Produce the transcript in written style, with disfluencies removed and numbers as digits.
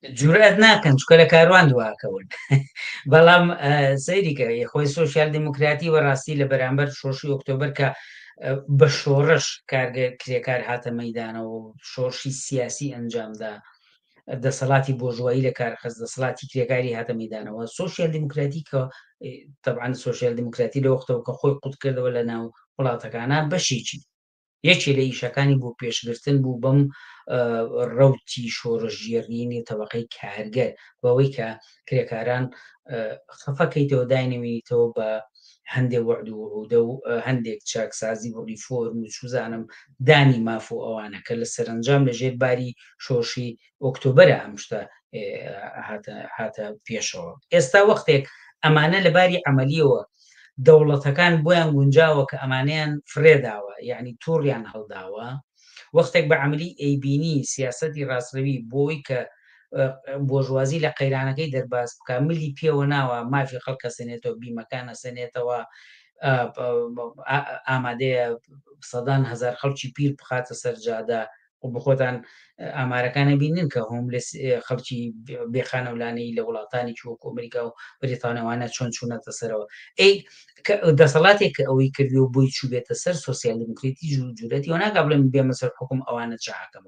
جورئەت ناکەن چکە لە کاروان دواکەون بەڵام سەیریکە خۆی سۆسیال دموکراتی وەڕاستی لە بەرامبەر شۆشی ئۆکتۆبەر کە بە شۆڕش کرێکار هاتە مەیدانەوە و شۆڕشی سیاسی ئەنجامدا دەسەڵاتی بۆژوایی لە کارخست دەسەڵاتی کرێکاری هاتە مەیدانەوە سۆسیال دموکراتیکە طبعاً سۆسیال دموکراتی لە وەختەوە کە خۆی قوت کردەوە لە ناو وڵاتەکانە بەشێکی یەکێ لە ئیشەکانی بۆ پێشگرتن بوو بەم ڕەوتی شۆڕژێڕینی تەبەقەی کارگەر بەوەی کە کرێکاران خەفەکەیتەوە داینەوێتەوە بە هەندێک وعد و وعودە و هەندێک چاکسازی و ریفۆرم و سوزانم دانی ماف و ئەوانە کە لە سەرنجام لەژێر باری شۆشی ئۆکتۆبەرە ئەم شتە هاتە پێشەوە ئێستا وەختێک ئەمانە لە باری عملیەوە دەوڵەتەکان بۆیان گونجاوە کە ئەمانیان فرێداوە یعنی تووڕیان هەڵداوە وەختێک بە عملی ئەیبینی سیاسەتی ڕاستەوی بۆی کە بۆژوازی لە قەیرانەکەی دەرباز بکە ملی پێوە ناوە مافی خەڵکە سێنێتەوە بیمەکانە سێنێتەوە ئامادەیە سەدان هزار خەڵکی پیر بخاتە سەرجادا و بخۆتان ئامارەکانە بینن کە هۆملس خەڵکی بێخانەولانەی لە وڵاتانی وەکو ئەمریکا و بریتانیاوانە چۆن چوونەتە سەرەوە دەسەڵاتێک کە ئەوەی کردی و بۆی چوو بێتە سەر سۆسیال دموکراتی جوورەتی و ناکا بڵێن بێمە سەر حکوم ئەوانە چاکەمەوە